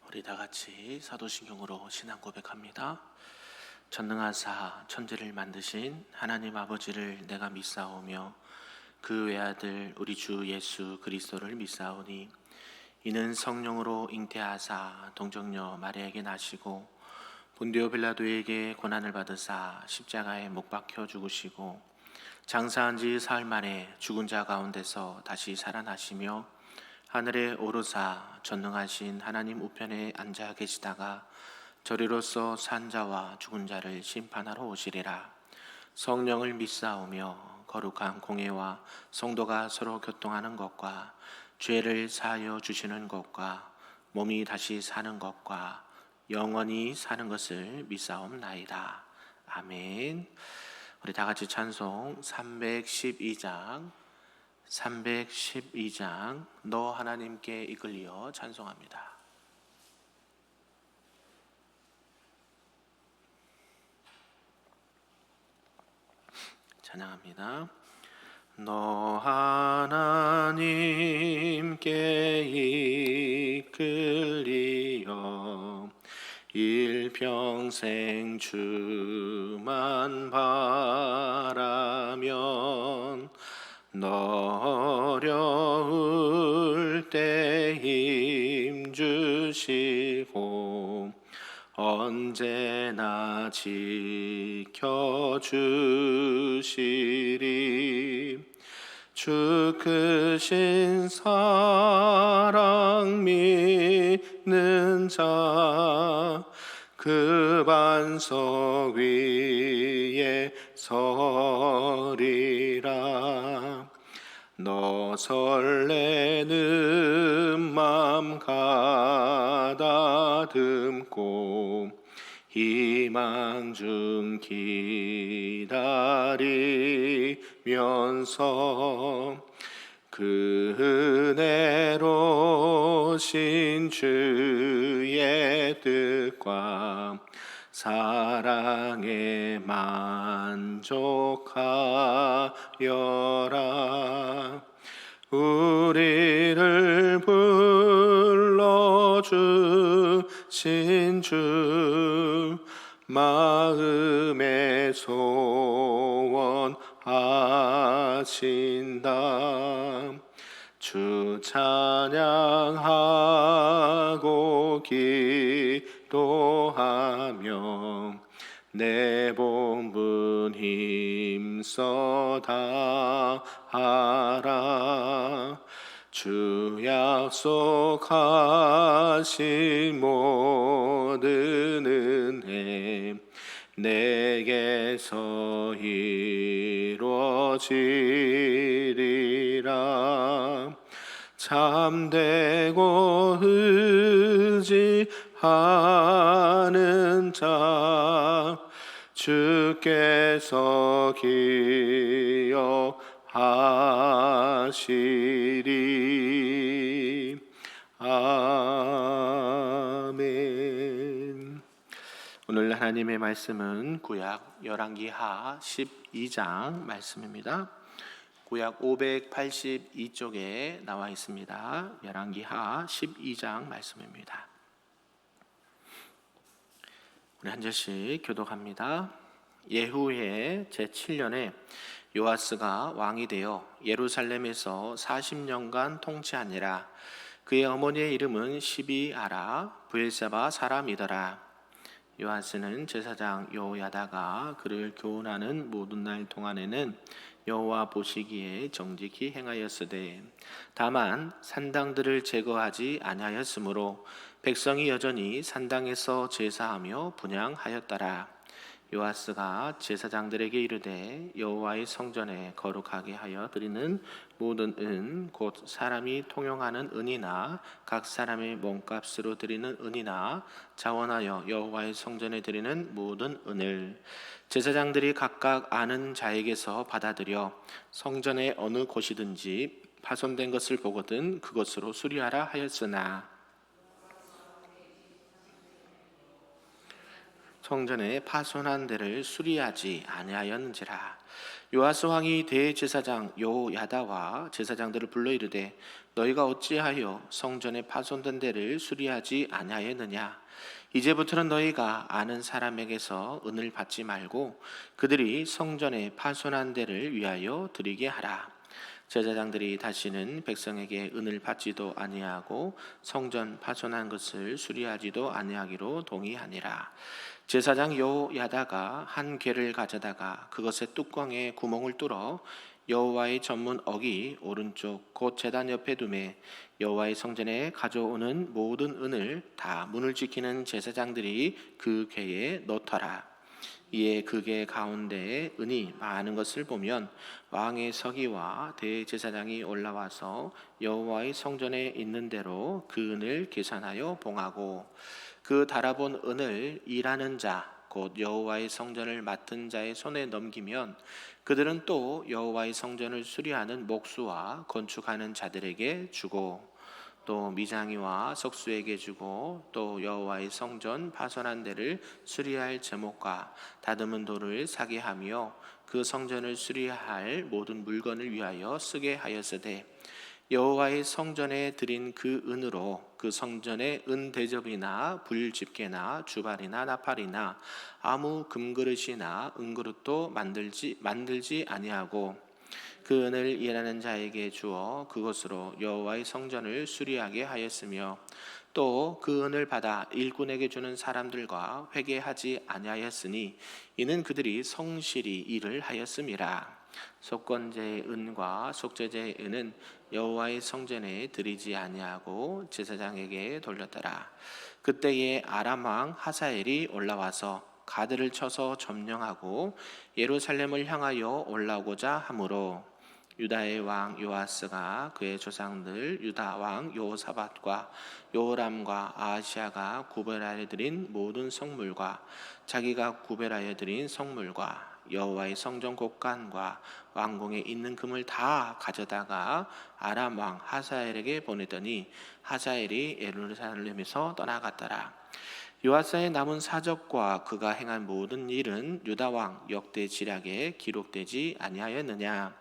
우리 다 같이 사도신경으로 신앙 고백합니다. 전능하사 천지를 만드신 하나님 아버지를 내가 믿사오며 그 외아들 우리 주 예수 그리스도를 믿사오니 이는 성령으로 잉태하사 동정녀 마리아에게 나시고 본디오 빌라도에게 고난을 받으사 십자가에 못 박혀 죽으시고 장사한 지 사흘 만에 죽은 자 가운데서 다시 살아나시며 하늘에 오르사 전능하신 하나님 우편에 앉아 계시다가 저리로서 산 자와 죽은 자를 심판하러 오시리라. 성령을 믿사오며 거룩한 공회와 성도가 서로 교통하는 것과 죄를 사하여 주시는 것과 몸이 다시 사는 것과 영원히 사는 것을 믿사옵나이다. 아멘. 우리 다 같이 찬송 312장 너 하나님께 이끌리어 찬송합니다. 찬양합니다. 너 하나님께 이끌리어 일평생 주만 바라면 너 어려울 때 힘주시고 언제나 지켜주시리. 주 크신 사랑 믿는 자 그 반석 위에 서리라. 너 설레는 맘 가다듬고 희망 중 기다리면서 그 은혜로신 주의 뜻과 사랑에 만족하여라. 우리를 불러주신 주 마음에 소원하신다. 주 찬양하고 기도하며 내 본분 힘써 다하라. 주 약속하신 모든 은혜 내게서 이루어지리라. 참되고 의지하는 자 주께서 기억하시리. 아멘. 오늘 하나님의 말씀은 구약 열왕기하 12장 말씀입니다. 구약 582쪽에 나와 있습니다. 열왕기하 12장 말씀입니다. 우리 한 절씩 교독합니다. 예후의 제7년에 요아스가 왕이 되어 예루살렘에서 40년간 통치하니라. 그의 어머니의 이름은 시비아라 브엘세바 사람이더라. 요아스는 제사장 여호야다가 그를 교훈하는 모든 날 동안에는 여호와 보시기에 정직히 행하였으되 다만 산당들을 제거하지 아니하였으므로 백성이 여전히 산당에서 제사하며 분향하였더라. 요아스가 제사장들에게 이르되 여호와의 성전에 거룩하게 하여 드리는 모든 은 곧 사람이 통용하는 은이나 각 사람의 몸값으로 드리는 은이나 자원하여 여호와의 성전에 드리는 모든 은을 제사장들이 각각 아는 자에게서 받아들여 성전의 어느 곳이든지 파손된 것을 보거든 그것으로 수리하라 하였으나 성전에 파손한 데를 수리하지 아니하였는지라. 요아스 왕이 대제사장 요야다와 제사장들을 불러 이르되 너희가 어찌하여 성전에 파손된 데를 수리하지 아니하였느냐. 이제부터는 너희가 아는 사람에게서 은을 받지 말고 그들이 성전에 파손한 데를 위하여 드리게 하라. 제사장들이 다시는 백성에게 은을 받지도 아니하고 성전 파손한 것을 수리하지도 아니하기로 동의하니라. 제사장 요야다가 한 궤를 가져다가 그것의 뚜껑에 구멍을 뚫어 여호와의 전문 어기 오른쪽 곧 제단 옆에 두매 여호와의 성전에 가져오는 모든 은을 다 문을 지키는 제사장들이 그 궤에 넣더라. 이에 그 궤 가운데에 은이 많은 것을 보면 왕의 서기와 대제사장이 올라와서 여호와의 성전에 있는 대로 그 은을 계산하여 봉하고 그 달아본 은을 일하는 자 곧 여호와의 성전을 맡은 자의 손에 넘기면 그들은 또 여호와의 성전을 수리하는 목수와 건축하는 자들에게 주고 또 미장이와 석수에게 주고 또 여호와의 성전 파손한 데를 수리할 제목과 다듬은 돌을 사게 하며 그 성전을 수리할 모든 물건을 위하여 쓰게 하였으되 여호와의 성전에 드린 그 은으로 그 성전의 은 대접이나 불 집게나 주발이나 나팔이나 아무 금그릇이나 은그릇도 만들지 아니하고 그 은을 일하는 자에게 주어 그것으로 여호와의 성전을 수리하게 하였으며 또 그 은을 받아 일꾼에게 주는 사람들과 회개하지 아니하였으니 이는 그들이 성실히 일을 하였음이라. 속건제의 은과 속죄제의 은은 여호와의 성전에 드리지 아니하고 제사장에게 돌렸더라. 그때에 아람 왕 하사엘이 올라와서 가드를 쳐서 점령하고 예루살렘을 향하여 올라오고자 하므로 유다의 왕 요아스가 그의 조상들 유다 왕 요사밧과 요람과 아하시아가 구별하여 드린 모든 성물과 자기가 구별하여 드린 성물과 여호와의 성전 곳간과 왕궁에 있는 금을 다 가져다가 아람 왕 하사엘에게 보내더니 하사엘이 예루살렘에서 떠나갔더라. 요아스의 남은 사적과 그가 행한 모든 일은 유다 왕 역대 지략에 기록되지 아니하였느냐.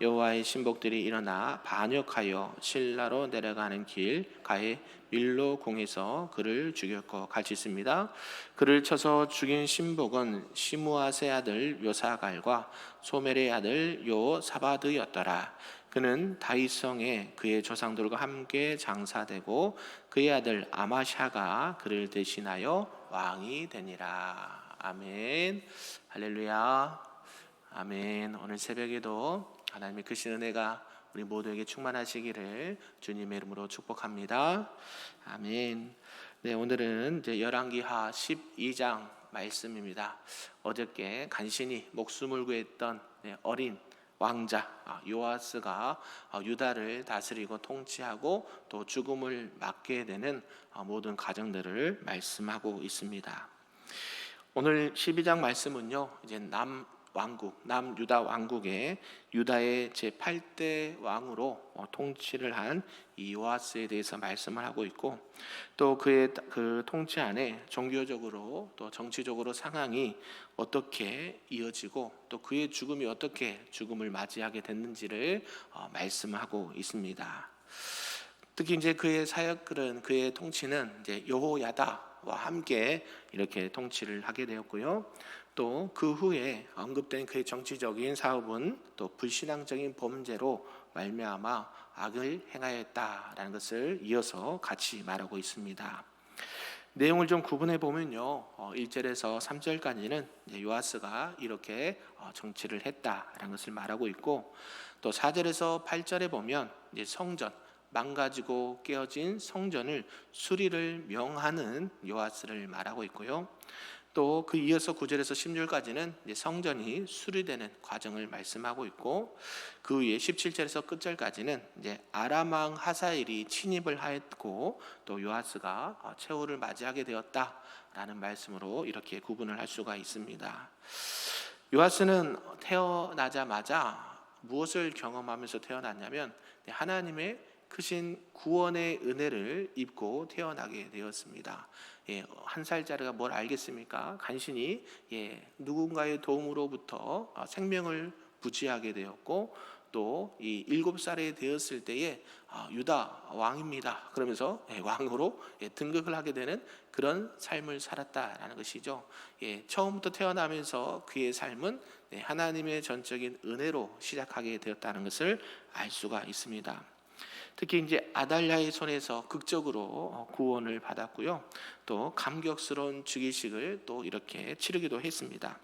여호와의 신복들이 일어나 반역하여 실라로 내려가는 길 가에 밀로 공에서 그를 죽였고 같이 있습니다. 그를 쳐서 죽인 신복은 시므아세 아들 요사갈과 소멜의 아들 요사바드였더라. 그는 다윗성에 그의 조상들과 함께 장사되고 그의 아들 아마샤가 그를 대신하여 왕이 되니라. 아멘. 할렐루야. 아멘. 오늘 새벽에도 하나님의 크신 은혜가 우리 모두에게 충만하시기를 주님의 이름으로 축복합니다. 아멘. 네, 오늘은 이제 열왕기하 12장 말씀입니다. 어저께 간신히 목숨을 구했던 어린 왕자 요아스가 유다를 다스리고 통치하고 또 죽음을 맞게 되는 모든 과정들을 말씀하고 있습니다. 오늘 12장 말씀은요, 이제 남유다 왕국의 유다의 제8대 왕으로 통치를 한 이 요아스에 대해서 말씀을 하고 있고 또 그의 그 통치 안에 종교적으로 또 정치적으로 상황이 어떻게 이어지고 또 그의 죽음이 어떻게 죽음을 맞이하게 됐는지를 말씀하고 있습니다. 특히 이제 그의 사역들은 그의 통치는 이제 여호야다와 함께 이렇게 통치를 하게 되었고요. 또 그 후에 언급된 그의 정치적인 사업은 또 불신앙적인 범죄로 말미암아 악을 행하였다라는 것을 이어서 같이 말하고 있습니다. 내용을 좀 구분해 보면요, 1절에서 3절까지는 요아스가 이렇게 정치를 했다라는 것을 말하고 있고 또 4절에서 8절에 보면 이제 성전 망가지고 깨어진 성전을 수리를 명하는 요아스를 말하고 있고요. 또 그 이어서 9절에서 10절까지는 성전이 수리되는 과정을 말씀하고 있고 그 위에 17절에서 끝절까지는 이제 아람 왕 하사엘이 침입을 하였고 또 요아스가 최후를 맞이하게 되었다라는 말씀으로 이렇게 구분을 할 수가 있습니다. 요아스는 태어나자마자 무엇을 경험하면서 태어났냐면 하나님의 크신 구원의 은혜를 입고 태어나게 되었습니다. 한 살짜리가 뭘 알겠습니까? 간신히 누군가의 도움으로부터 생명을 부지하게 되었고, 또 이 7살이 되었을 때에 유다 왕입니다 그러면서 왕으로 등극을 하게 되는 그런 삶을 살았다라는 것이죠. 처음부터 태어나면서 그의 삶은 하나님의 전적인 은혜로 시작하게 되었다는 것을 알 수가 있습니다. 특히 이제 아달랴의 손에서 극적으로 구원을 받았고요. 또 감격스러운 즉위식을 또 이렇게 치르기도 했습니다.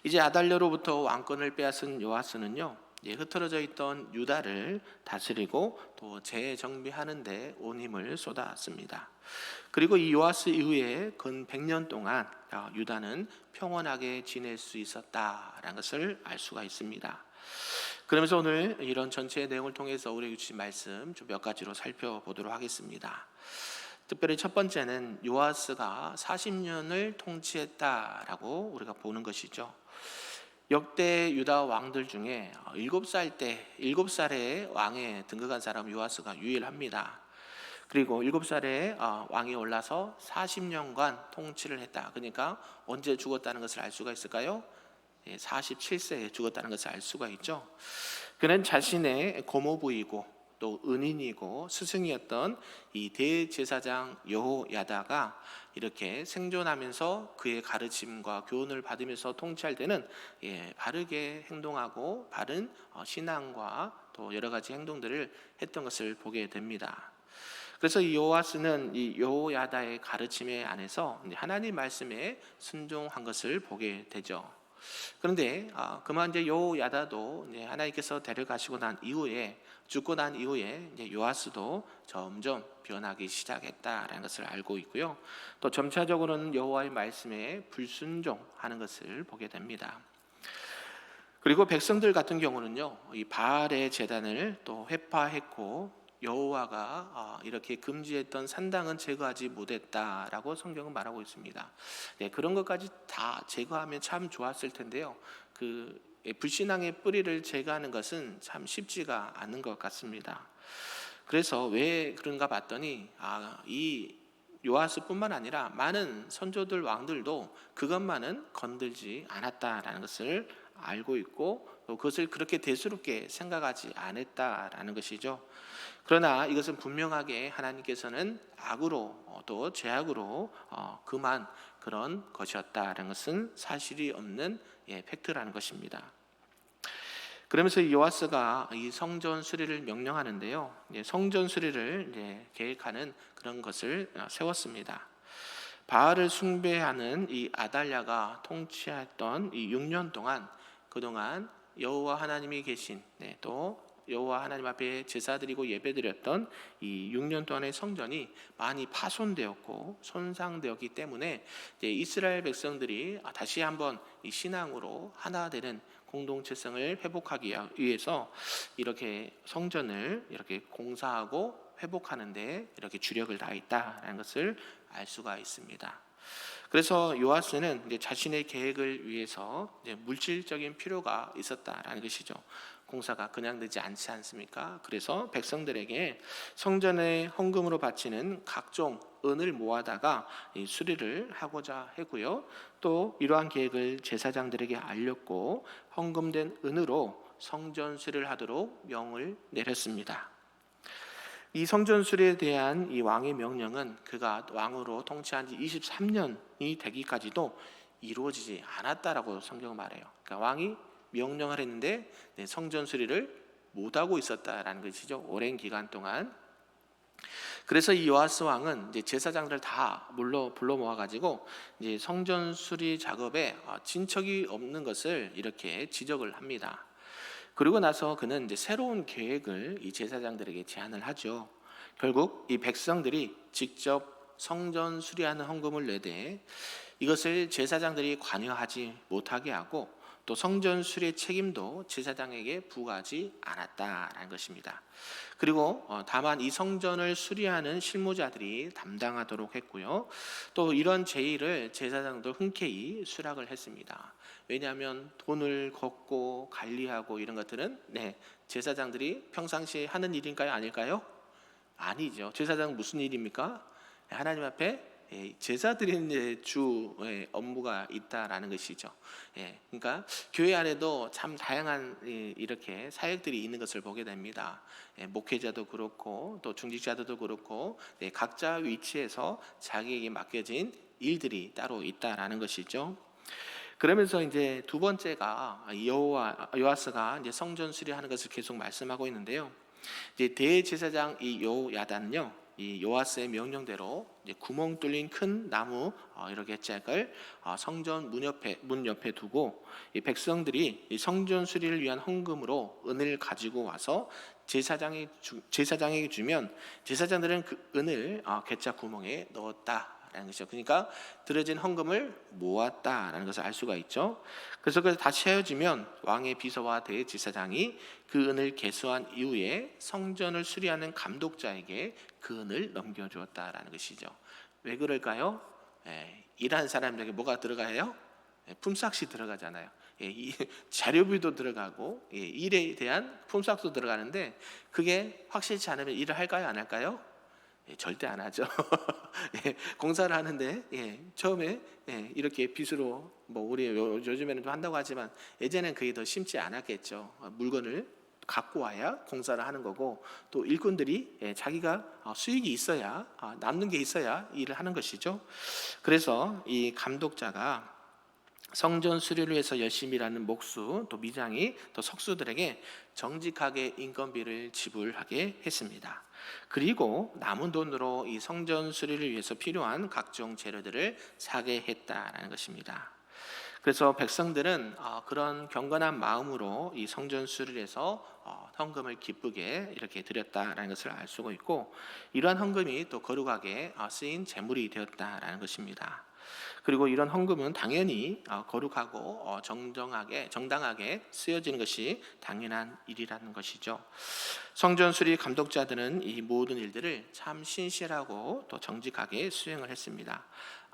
이제 아달랴로부터 왕권을 빼앗은 요아스는요, 흩어져 있던 유다를 다스리고 또 재정비하는 데 온 힘을 쏟았습니다. 그리고 이 요아스 이후에 근 100년 동안 유다는 평온하게 지낼 수 있었다라는 것을 알 수가 있습니다. 그러면서 오늘 이런 전체의 내용을 통해서 우리에게 주신 말씀 좀 몇 가지로 살펴보도록 하겠습니다. 특별히 첫 번째는 요아스가 40년을 통치했다라고 우리가 보는 것이죠. 역대 유다 왕들 중에 7살에 왕에 등극한 사람 요아스가 유일합니다. 그리고 7살에 왕이 올라서 40년간 통치를 했다. 그러니까 언제 죽었다는 것을 알 수가 있을까요? 47세에 죽었다는 것을 알 수가 있죠. 그는 자신의 고모부이고 또 은인이고 스승이었던 이 대제사장 여호야다가 이렇게 생존하면서 그의 가르침과 교훈을 받으면서 통치할 때는 바르게 행동하고 바른 신앙과 또 여러 가지 행동들을 했던 것을 보게 됩니다. 그래서 이 요아스는 이 여호야다의 가르침에 안에서 하나님 말씀에 순종한 것을 보게 되죠. 그런데 그만 이제 여호야다도 하나님께서 데려가시고 난 이후에, 죽고 난 이후에 이제 요아스도 점점 변하기 시작했다라는 것을 알고 있고요. 또 점차적으로는 여호와의 말씀에 불순종하는 것을 보게 됩니다. 그리고 백성들 같은 경우는요, 이 바알의 제단을 또 회파했고 여호와가 이렇게 금지했던 산당은 제거하지 못했다라고 성경은 말하고 있습니다. 그런 것까지 다 제거하면 참 좋았을 텐데요. 그 불신앙의 뿌리를 제거하는 것은 참 쉽지가 않은 것 같습니다. 그래서 왜 그런가 봤더니 이 요아스뿐만 아니라 많은 선조들 왕들도 그것만은 건들지 않았다라는 것을 알고 있고, 또 그것을 그렇게 대수롭게 생각하지 않았다라는 것이죠. 그러나 이것은 분명하게 하나님께서는 악으로 또 죄악으로 금한 그런 것이었다라는 것은 사실이 없는 팩트라는 것입니다. 그러면서 요아스가 이 성전 수리를 명령하는데요, 성전 수리를 계획하는 그런 것을 세웠습니다. 바알을 숭배하는 이 아달랴가 통치했던 이 6년 동안, 그동안 여호와 하나님이 계신 또 여호와 하나님 앞에 제사드리고 예배드렸던 이 6년 동안의 성전이 많이 파손되었고 손상되었기 때문에 이스라엘 백성들이 다시 한번 이 신앙으로 하나 되는 공동체성을 회복하기 위해서 이렇게 성전을 이렇게 공사하고 회복하는데 이렇게 주력을 다했다라는 것을 알 수가 있습니다. 그래서 요아스는 자신의 계획을 위해서 물질적인 필요가 있었다라는 것이죠. 공사가 그냥 되지 않지 않습니까? 그래서 백성들에게 성전의 헌금으로 바치는 각종 은을 모아다가 수리를 하고자 했고요. 또 이러한 계획을 제사장들에게 알렸고 헌금된 은으로 성전 수리를 하도록 명을 내렸습니다. 이 성전 수리에 대한 이 왕의 명령은 그가 왕으로 통치한 지 23년이 되기까지도 이루어지지 않았다라고 성경은 말해요. 그러니까 왕이 명령을 했는데 성전 수리를 못하고 있었다라는 것이죠. 오랜 기간 동안. 그래서 이 요아스 왕은 이제 제사장들 다 불러 모아가지고 이제 성전 수리 작업에 진척이 없는 것을 이렇게 지적을 합니다. 그리고 나서 그는 이제 새로운 계획을 이 제사장들에게 제안을 하죠. 결국 이 백성들이 직접 성전 수리하는 헌금을 내되 이것을 제사장들이 관여하지 못하게 하고 또 성전 수리의 책임도 제사장에게 부과하지 않았다라는 것입니다. 그리고 다만 이 성전을 수리하는 실무자들이 담당하도록 했고요. 또 이런 제의를 제사장도 흔쾌히 수락을 했습니다. 왜냐하면 돈을 걷고 관리하고 이런 것들은 제사장들이 평상시에 하는 일인가요? 아닐까요? 아니죠. 제사장은 무슨 일입니까? 하나님 앞에 제사 드리는 이제 주 업무가 있다라는 것이죠. 그러니까 교회 안에도 참 다양한 이렇게 사역들이 있는 것을 보게 됩니다. 목회자도 그렇고 또 중직자들도 그렇고 각자 위치에서 자기에게 맡겨진 일들이 따로 있다라는 것이죠. 그러면서 이제 두 번째가 요아스가 이제 성전 수리하는 것을 계속 말씀하고 있는데요. 이제 대제사장 이 요야단은요, 이 요아스의 명령대로 이제 구멍 뚫린 큰 나무 이렇게 잭을 성전 문 옆에 두고 이 백성들이 이 성전 수리를 위한 헌금으로 은을 가지고 와서 제사장에게 주면 제사장들은 그 은을 궤짝 구멍에 넣었다라는 것이죠. 그러니까 들어진 헌금을 모았다라는 것을 알 수가 있죠. 그래서 다 채워지면 왕의 비서와 대제사장이 그 은을 계수한 이후에 성전을 수리하는 감독자에게 그 은을 넘겨주었다라는 것이죠. 왜 그럴까요? 일하는 사람들에게 뭐가 들어가요? 품삯이 들어가잖아요. 이 자료비도 들어가고 일에 대한 품삯도 들어가는데 그게 확실치 않으면 일을 할까요? 안 할까요? 절대 안 하죠. 공사를 하는데 처음에 이렇게 빚으로 뭐 우리 요즘에는 좀 한다고 하지만 예전엔 그게 더 심지 않았겠죠. 물건을 갖고 와야 공사를 하는 거고 또 일꾼들이 자기가 수익이 있어야 남는 게 있어야 일을 하는 것이죠. 그래서 이 감독자가 성전 수리를 위해서 열심히 일하는 목수 또 미장이 또 석수들에게 정직하게 인건비를 지불하게 했습니다. 그리고 남은 돈으로 이 성전 수리를 위해서 필요한 각종 재료들을 사게 했다라는 것입니다. 그래서 백성들은 그런 경건한 마음으로 이 성전 수리를 해서 헌금을 기쁘게 이렇게 드렸다라는 것을 알 수가 있고 이러한 헌금이 또 거룩하게 쓰인 재물이 되었다라는 것입니다. 그리고 이런 헌금은 당연히 거룩하고 정당하게 쓰여지는 것이 당연한 일이라는 것이죠. 성전 수리 감독자들은 이 모든 일들을 참 신실하고 또 정직하게 수행을 했습니다.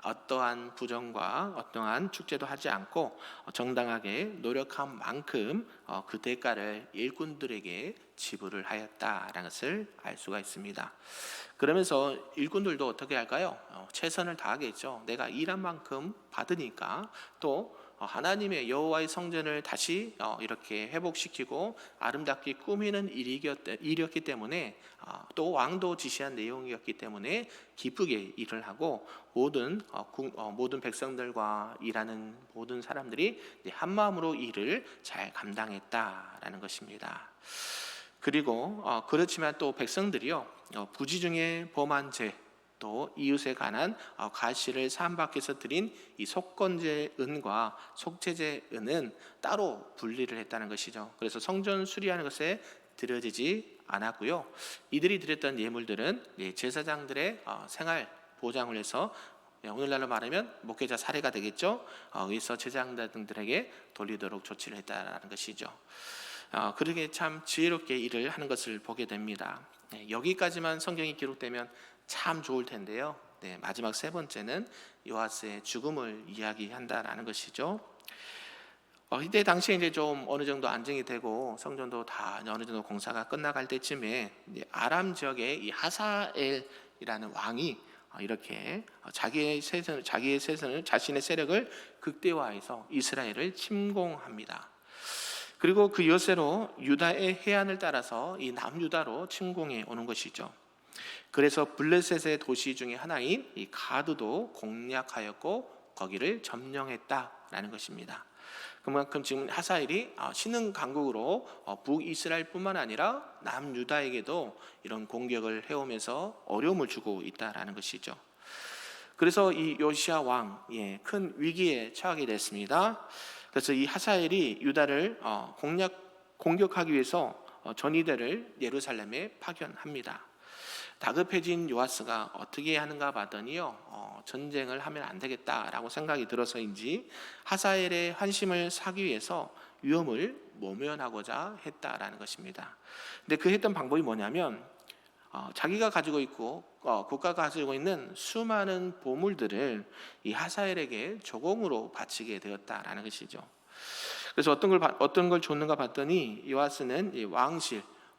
어떠한 부정과 어떠한 축제도 하지 않고 정당하게 노력한 만큼 그 대가를 일꾼들에게 지불을 하였다라는 것을 알 수가 있습니다. 그러면서 일꾼들도 어떻게 할까요? 최선을 다하겠죠. 내가 일한 만큼 받으니까 또 하나님의 여호와의 성전을 다시 이렇게 회복시키고 아름답게 꾸미는 일이었기 때문에 또 왕도 지시한 내용이었기 때문에 기쁘게 일을 하고 모든 백성들과 일하는 모든 사람들이 한 마음으로 일을 잘 감당했다라는 것입니다. 그리고 그렇지만 또 백성들이요 부지 중에 범한 죄 또 이웃에 관한 과실을 사함받게서 드린 이 속건제 은과 속죄제 은은 따로 분리를 했다는 것이죠. 그래서 성전 수리하는 것에 들여지지 않았고요. 이들이 드렸던 예물들은 제사장들의 생활 보장을 해서 오늘날로 말하면 목회자 사례가 되겠죠. 여기서 제사장들에게 돌리도록 조치를 했다는 것이죠. 그렇게 참 지혜롭게 일을 하는 것을 보게 됩니다. 여기까지만 성경이 기록되면 참 좋을 텐데요. 마지막 세 번째는 요아스의 죽음을 이야기한다라는 것이죠. 이때 당시에 이제 좀 어느 정도 안정이 되고 성전도 다 어느 정도 공사가 끝나갈 때쯤에 아람 지역의 이 하사엘이라는 왕이 이렇게 자신의 세력을 극대화해서 이스라엘을 침공합니다. 그리고 그 여세로 유다의 해안을 따라서 이 남유다로 침공해 오는 것이죠. 그래서 블레셋의 도시 중에 하나인 이 가드도 공략하였고 거기를 점령했다라는 것입니다. 그만큼 지금 하사엘이 신흥 강국으로 북이스라엘뿐만 아니라 남유다에게도 이런 공격을 해오면서 어려움을 주고 있다라는 것이죠. 그래서 이 요시야 왕 큰 위기에 처하게 됐습니다. 그래서 이 하사엘이 유다를 공격하기 위해서 전위대를 예루살렘에 파견합니다. 다급해진 요아스가 어떻게 하는가 봤더니요 전쟁을 하면 안 되겠다라고 생각이 들어서인지 하사엘의 환심을 사기 위해서 위험을 모면하고자 했다라는 것입니다. 근데 그 했던 방법이 뭐냐면 자기가 가지고 있고 국가가 가지고 있는 수많은 보물들을 이 하사엘에게 조공으로 바치게 되었다라는 것이죠. 그래서 어떤 걸 줬는가 봤더니 요아스는 이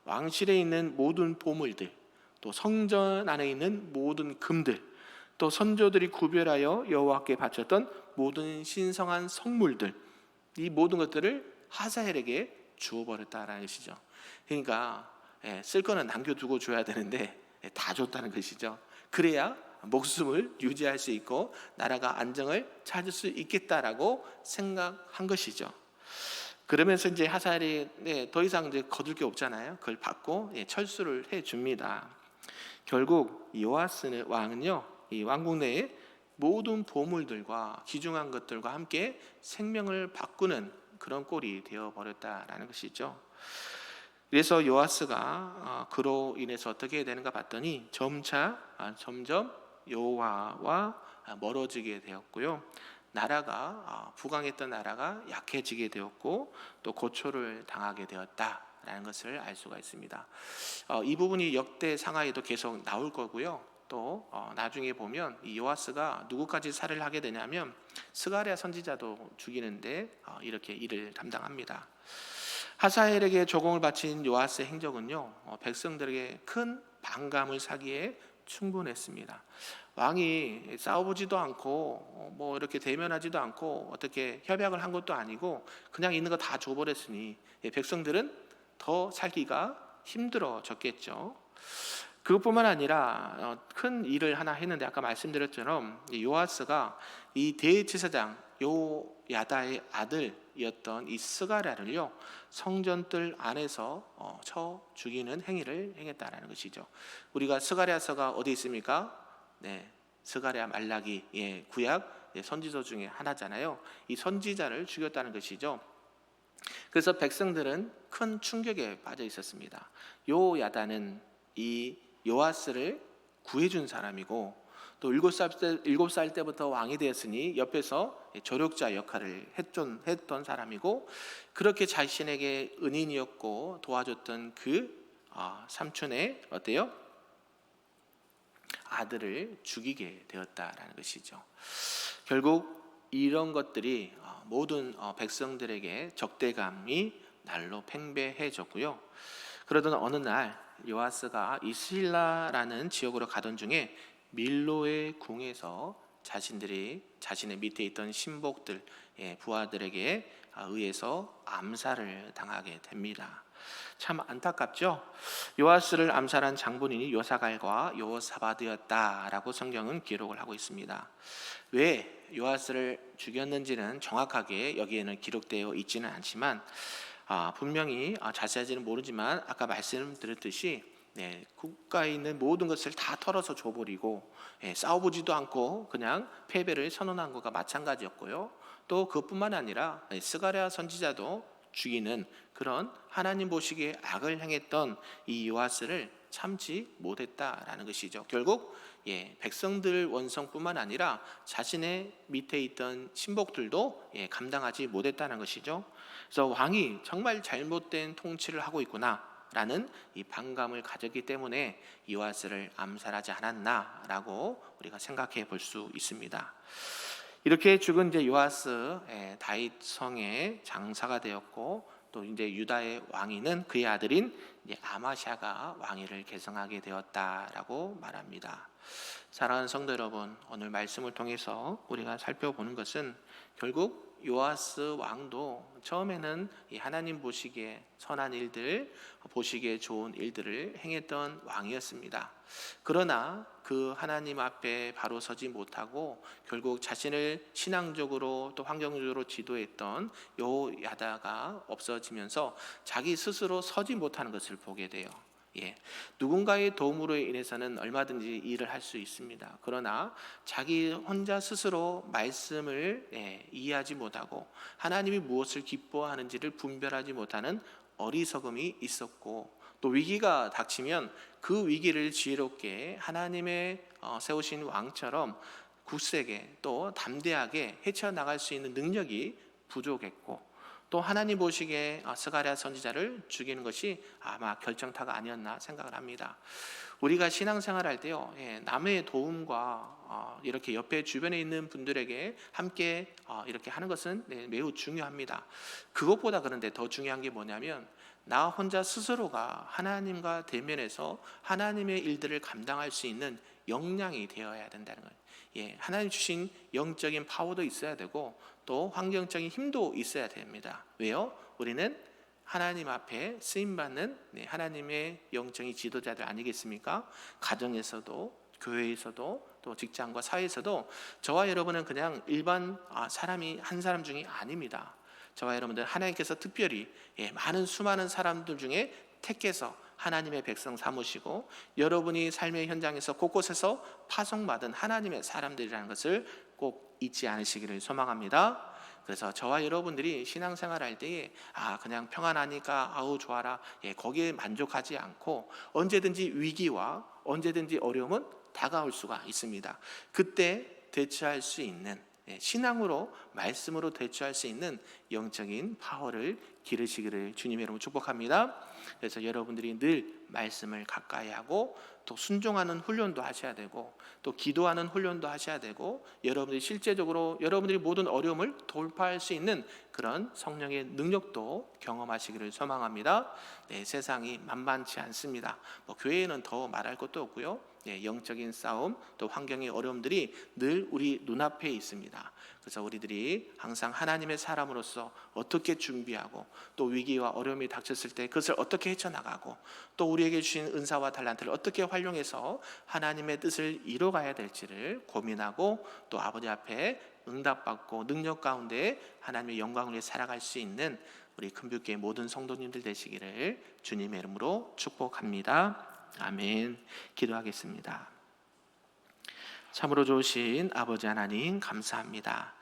왕실에 있는 모든 보물들 또 성전 안에 있는 모든 금들 또 선조들이 구별하여 여호와께 바쳤던 모든 신성한 성물들, 이 모든 것들을 하사엘에게 주어버렸다라는 것이죠. 그러니까 쓸 거는 남겨두고 줘야 되는데 다 줬다는 것이죠. 그래야 목숨을 유지할 수 있고 나라가 안정을 찾을 수 있겠다라고 생각한 것이죠. 그러면서 이제 하사엘이 더 이상 이제 거둘 게 없잖아요. 그걸 받고 철수를 해 줍니다. 결국 요아스 왕은요, 이 왕국 내에 모든 보물들과 귀중한 것들과 함께 생명을 바꾸는 그런 꼴이 되어 버렸다라는 것이죠. 그래서 요아스가 그로 인해서 어떻게 되는가 봤더니 점점 여호와와 멀어지게 되었고요. 나라가 부강했던 나라가 약해지게 되었고 또 고초를 당하게 되었다라는 것을 알 수가 있습니다. 이 부분이 역대 상하에도 계속 나올 거고요. 또 나중에 보면 이 요아스가 누구까지 살해를 하게 되냐면 스가랴 선지자도 죽이는데 이렇게 일을 담당합니다. 하사엘에게 조공을 바친 요아스의 행적은요, 백성들에게 큰 반감을 사기에 충분했습니다. 왕이 싸워보지도 않고 뭐 이렇게 대면하지도 않고 어떻게 협약을 한 것도 아니고 그냥 있는 거 다 줘버렸으니 백성들은 더 살기가 힘들어졌겠죠. 그것뿐만 아니라 큰 일을 하나 했는데 아까 말씀드렸처럼 요아스가 이 대제사장 요야다의 아들이었던 이 스가랴를요 성전뜰 안에서 쳐 죽이는 행위를 행했다라는 것이죠. 우리가 스가랴서가 어디 있습니까? 스가랴 말라기 구약 선지서 중에 하나잖아요. 이 선지자를 죽였다는 것이죠. 그래서 백성들은 큰 충격에 빠져 있었습니다. 요야다는 이 요아스를 구해준 사람이고 또 7살 때부터 왕이 되었으니 옆에서 조력자 역할을 했던 사람이고 그렇게 자신에게 은인이었고 도와줬던 그 삼촌의 어때요? 아들을 죽이게 되었다라는 것이죠. 결국 이런 것들이 모든 백성들에게 적대감이 날로 팽배해졌고요. 그러던 어느 날 요아스가 이슬라라는 지역으로 가던 중에 밀로의 궁에서 자신의 밑에 있던 신복들, 부하들에게 의해서 암살을 당하게 됩니다. 참 안타깝죠. 요아스를 암살한 장본인이 요사갈과 요사바드였다라고 성경은 기록을 하고 있습니다. 왜 요아스를 죽였는지는 정확하게 여기에는 기록되어 있지는 않지만 분명히 자세하지는 모르지만 아까 말씀드렸듯이 국가에 있는 모든 것을 다 털어서 줘버리고 싸워보지도 않고 그냥 패배를 선언한 것과 마찬가지였고요. 또 그것뿐만 아니라 스가랴 선지자도 죽이는 그런 하나님 보시기에 악을 행했던 이 요아스를 참지 못했다라는 것이죠. 결국 백성들 원성뿐만 아니라 자신의 밑에 있던 신복들도 감당하지 못했다는 것이죠. 그래서 왕이 정말 잘못된 통치를 하고 있구나라는 이 반감을 가졌기 때문에 요아스를 암살하지 않았나라고 우리가 생각해 볼 수 있습니다. 이렇게 죽은 이제 요아스 다윗 성의 장사가 되었고 또 이제 유다의 왕위는 그의 아들인 아마샤가 왕위를 계승하게 되었다라고 말합니다. 사랑하는 성도 여러분, 오늘 말씀을 통해서 우리가 살펴보는 것은 결국 요아스 왕도 처음에는 하나님 보시기에 선한 일들, 보시기에 좋은 일들을 행했던 왕이었습니다. 그러나 그 하나님 앞에 바로 서지 못하고 결국 자신을 신앙적으로 또 환경적으로 지도했던 요야다가 없어지면서 자기 스스로 서지 못하는 것을 보게 돼요. 누군가의 도움으로 인해서는 얼마든지 일을 할 수 있습니다. 그러나 자기 혼자 스스로 말씀을 이해하지 못하고 하나님이 무엇을 기뻐하는지를 분별하지 못하는 어리석음이 있었고 또 위기가 닥치면 그 위기를 지혜롭게 하나님의 세우신 왕처럼 굳세게 또 담대하게 헤쳐나갈 수 있는 능력이 부족했고 또 하나님 보시기에 스가랴 선지자를 죽이는 것이 아마 결정타가 아니었나 생각을 합니다. 우리가 신앙생활할 때요, 남의 도움과 이렇게 옆에 주변에 있는 분들에게 함께 이렇게 하는 것은 매우 중요합니다. 그것보다 그런데 더 중요한 게 뭐냐면 나 혼자 스스로가 하나님과 대면해서 하나님의 일들을 감당할 수 있는 역량이 되어야 된다는 거예요. 예, 하나님 주신 영적인 파워도 있어야 되고 또 환경적인 힘도 있어야 됩니다. 왜요? 우리는 하나님 앞에 쓰임받는 하나님의 영적인 지도자들 아니겠습니까? 가정에서도 교회에서도 또 직장과 사회에서도 저와 여러분은 그냥 일반 사람이 한 사람 중에 아닙니다. 저와 여러분들 하나님께서 특별히 많은 수많은 사람들 중에 택해서 하나님의 백성 삼으시고 여러분이 삶의 현장에서 곳곳에서 파송받은 하나님의 사람들이라는 것을 꼭 잊지 않으시기를 소망합니다. 그래서 저와 여러분들이 신앙생활 할 때에 그냥 평안하니까 아우 좋아라 거기에 만족하지 않고 언제든지 위기와 언제든지 어려움은 다가올 수가 있습니다. 그때 대처할 수 있는 신앙으로 말씀으로 대처할 수 있는 영적인 파워를 기르시기를 주님의 이름으로 축복합니다. 그래서 여러분들이 늘 말씀을 가까이 하고 또 순종하는 훈련도 하셔야 되고 또 기도하는 훈련도 하셔야 되고 여러분들이 실제적으로 여러분들이 모든 어려움을 돌파할 수 있는 그런 성령의 능력도 경험하시기를 소망합니다. 세상이 만만치 않습니다. 교회에는 더 말할 것도 없고요. 영적인 싸움 또 환경의 어려움들이 늘 우리 눈앞에 있습니다. 그래서 우리들이 항상 하나님의 사람으로서 어떻게 준비하고 또 위기와 어려움이 닥쳤을 때 그것을 어떻게 헤쳐나가고 또 우리에게 주신 은사와 달란트를 어떻게 활용해서 하나님의 뜻을 이뤄가야 될지를 고민하고 또 아버지 앞에 응답받고 능력 가운데 하나님의 영광을 위해 살아갈 수 있는 우리 큰뷰교회 모든 성도님들 되시기를 주님의 이름으로 축복합니다. 아멘. 기도하겠습니다. 참으로 좋으신 아버지 하나님 감사합니다.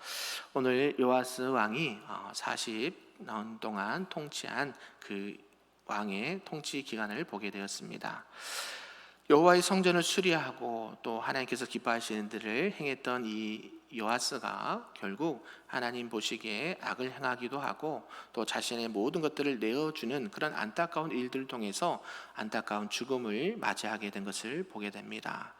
오늘 요아스 왕이 40년 동안 통치한 그 왕의 통치 기간을 보게 되었습니다. 여호와의 성전을 수리하고 또 하나님께서 기뻐하시는 일을 행했던 이 요아스가 결국 하나님 보시기에 악을 행하기도 하고 또 자신의 모든 것들을 내어주는 그런 안타까운 일들을 통해서 안타까운 죽음을 맞이하게 된 것을 보게 됩니다.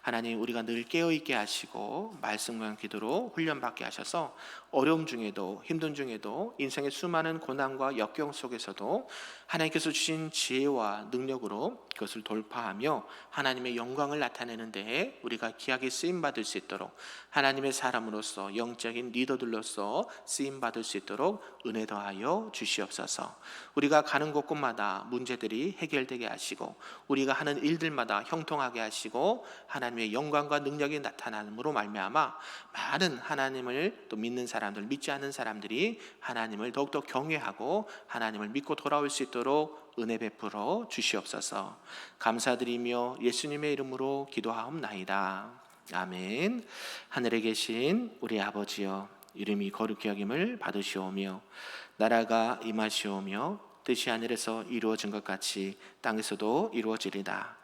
하나님, 우리가 늘 깨어있게 하시고 말씀과 기도로 훈련받게 하셔서 어려움 중에도 힘든 중에도 인생의 수많은 고난과 역경 속에서도 하나님께서 주신 지혜와 능력으로 그것을 돌파하며 하나님의 영광을 나타내는 데에 우리가 귀하게 쓰임받을 수 있도록 하나님의 사람으로서 영적인 리더들로서 쓰임받을 수 있도록 은혜 더하여 주시옵소서. 우리가 가는 곳곳마다 문제들이 해결되게 하시고 우리가 하는 일들마다 형통하게 하시고 하나님의 영광과 능력이 나타남으로 말미암아 많은 하나님을 또 믿는 사람들, 믿지 않는 사람들이 하나님을 더욱더 경외하고 하나님을 믿고 돌아올 수 있도록 은혜 베풀어 주시옵소서. 감사드리며 예수님의 이름으로 기도하옵나이다. 아멘. 하늘에 계신 우리 아버지여, 이름이 거룩히 여김을 받으시오며 나라가 임하시오며 뜻이 하늘에서 이루어진 것 같이 땅에서도 이루어지리다.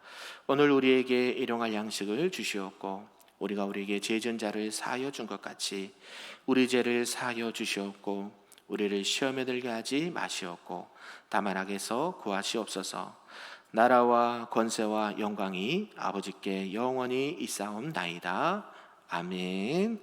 오늘 우리에게 일용할 양식을 주시옵고 우리가 우리에게 죄 지은 자를 사하여 준 것 같이 우리 죄를 사하여 주시옵고 우리를 시험에 들게 하지 마시옵고 다만 악에서 구하시옵소서. 나라와 권세와 영광이 아버지께 영원히 있사옵나이다. 아멘.